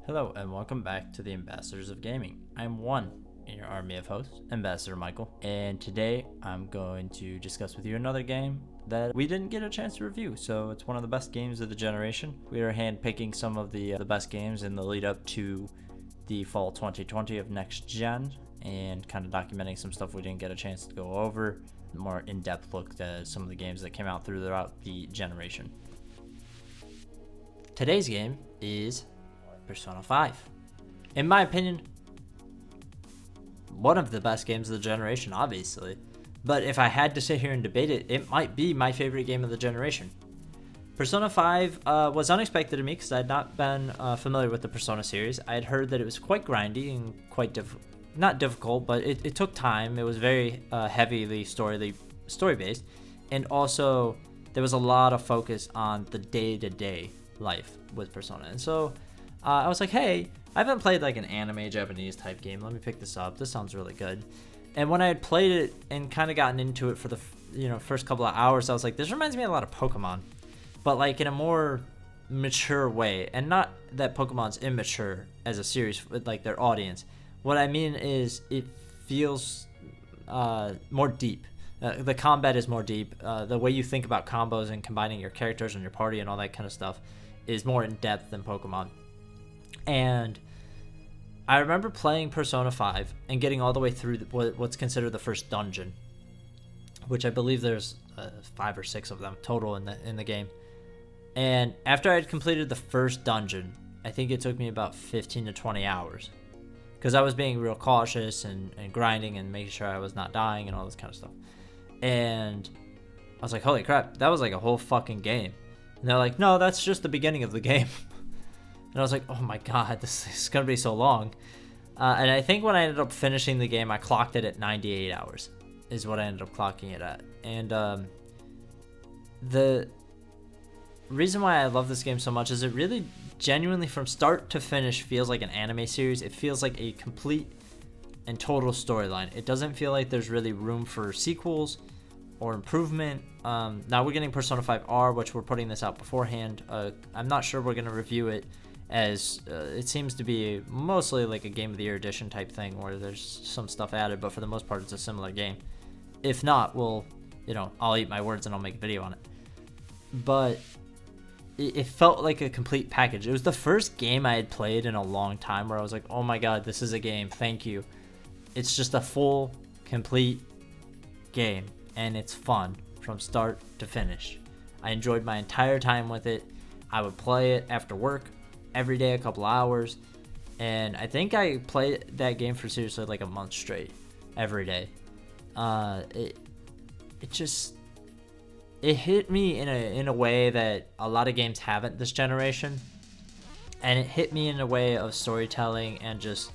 Hello and welcome back to the Ambassadors of Gaming. I'm one in your army of hosts, Ambassador Michael, and today I'm going to discuss with you another game that we didn't get a chance to review, so it's one of the best games of the generation. We are handpicking some of the best games in the lead up to the fall 2020 of next gen and kind of documenting some stuff we didn't get a chance to go over, more in-depth look at some of the games that came out throughout the generation. Today's game is Persona 5. In my opinion, one of the best games of the generation, obviously. But if I had to sit here and debate it, it might be my favorite game of the generation. Persona 5 was unexpected to me because I had not been familiar with the Persona series. I had heard that it was quite grindy and quite not difficult, but it took time. It was very heavily story-based. And also, there was a lot of focus on the day-to-day life with Persona. And so I was like, hey, I haven't played like an anime Japanese type game. Let me pick this up. This sounds really good. And when I had played it and kind of gotten into it for the first couple of hours, I was like, this reminds me a lot of Pokemon, but like in a more mature way. And not that Pokemon's immature as a series with like their audience. What I mean is it feels more deep. The combat is more deep. The way you think about combos and combining your characters and your party and all that kind of stuff is more in depth than Pokemon. And I remember playing Persona 5 and getting all the way through what's considered the first dungeon, which I believe there's 5 or 6 of them total in the game. And after I had completed the first dungeon, I think it took me about 15 to 20 hours because I was being real cautious and grinding and making sure I was not dying and all this kind of stuff. And I was like, holy crap, that was like a whole fucking game. And they're like, no, that's just the beginning of the game. And I was like, oh my god, this is going to be so long. And I think when I ended up finishing the game, I clocked it at 98 hours is what I ended up clocking it at. And the reason why I love this game so much is it really genuinely from start to finish feels like an anime series. It feels like a complete and total storyline. It doesn't feel like there's really room for sequels or improvement. Now we're getting Persona 5 R, which we're putting this out beforehand. I'm not sure we're going to review it as it seems to be mostly like a Game of the Year edition type thing where there's some stuff added, but for the most part it's a similar game. If not, I'll eat my words and I'll make a video on it. But it felt like a complete package. It was the first game I had played in a long time where I was like, oh my god, this is a game, thank you. It's just a full, complete game, and it's fun from start to finish. I enjoyed my entire time with it. I would play it after work every day, a couple hours, and I think I played that game for seriously like a month straight, every day. It hit me in a way that a lot of games haven't this generation, and it hit me in a way of storytelling and just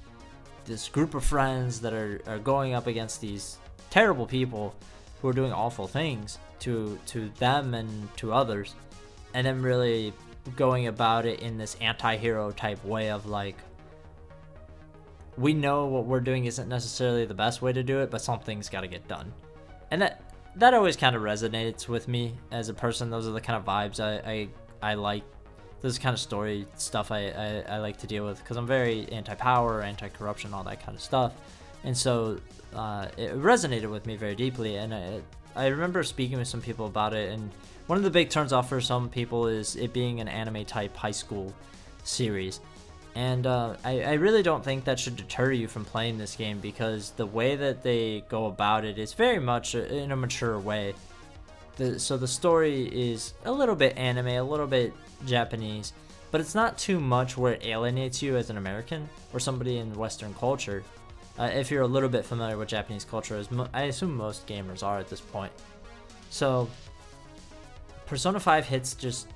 this group of friends that are going up against these terrible people who are doing awful things to them and to others, and then really going about it in this anti-hero type way of like, we know what we're doing isn't necessarily the best way to do it, but something's got to get done. And that always kind of resonates with me as a person. Those are the kind of vibes I like. This is kind of story stuff I like to deal with because I'm very anti-power, anti-corruption, all that kind of stuff. And so it resonated with me very deeply, and I remember speaking with some people about it, and one of the big turns off for some people is it being an anime type high school series. And I really don't think that should deter you from playing this game because the way that they go about it is very much in a mature way. So the story is a little bit anime, a little bit Japanese, but it's not too much where it alienates you as an American or somebody in Western culture. If you're a little bit familiar with Japanese culture, as I assume most gamers are at this point. So Persona 5 hits just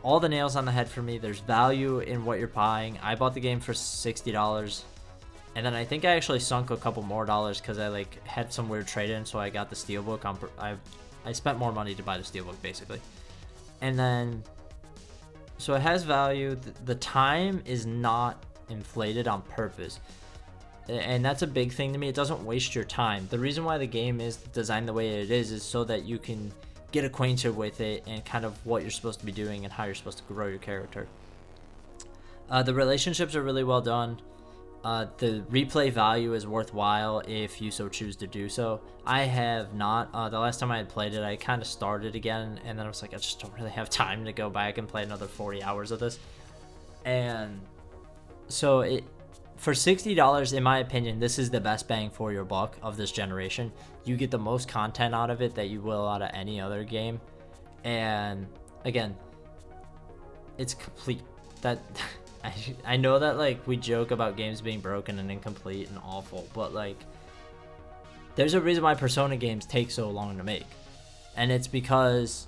all the nails on the head for me. There's value in what you're buying. I bought the game for $60, and then I think I actually sunk a couple more dollars because I had some weird trade-in, so I got the Steelbook. I spent more money to buy the Steelbook basically, and then so it has value. The time is not inflated on purpose. And that's a big thing to me. It doesn't waste your time. The reason why the game is designed the way it is so that you can get acquainted with it and kind of what you're supposed to be doing and how you're supposed to grow your character. The relationships are really well done. The replay value is worthwhile if you so choose to do so. I have not. The last time I had played it, I kind of started again, and then I was like, I just don't really have time to go back and play another 40 hours of this. And so for $60, in my opinion, this is the best bang for your buck of this generation. You get the most content out of it that you will out of any other game. And again, it's complete. That I know that like we joke about games being broken and incomplete and awful, but like there's a reason why Persona games take so long to make. And it's because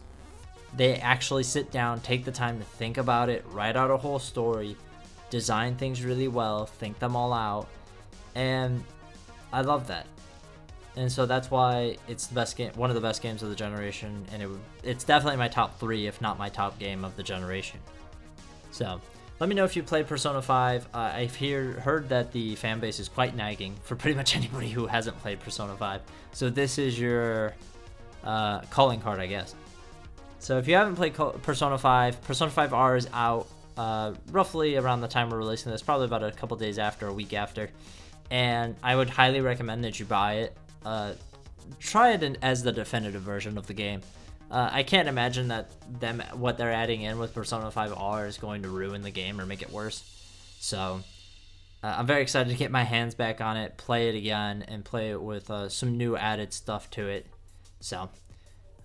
they actually sit down, take the time to think about it, write out a whole story, design things really well, think them all out, and I love that. And so that's why it's the best game, one of the best games of the generation, and it's definitely my top 3, if not my top game of the generation. So let me know if you played Persona 5. I've heard that the fan base is quite nagging for pretty much anybody who hasn't played Persona 5. So this is your calling card, I guess. So if you haven't played Persona 5, Persona 5R is out roughly around the time we're releasing this, probably about a couple days after, a week after. And I would highly recommend that you buy it. Try it as the definitive version of the game. I can't imagine that what they're adding in with Persona 5R is going to ruin the game or make it worse. So I'm very excited to get my hands back on it, play it again, and play it with some new added stuff to it. So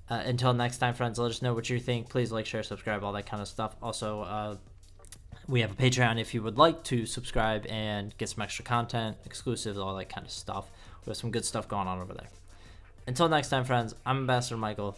until next time, friends, let us know what you think. Please like, share, subscribe, all that kind of stuff. Also, we have a Patreon if you would like to subscribe and get some extra content, exclusives, all that kind of stuff. We have some good stuff going on over there. Until next time, friends, I'm Ambassador Michael.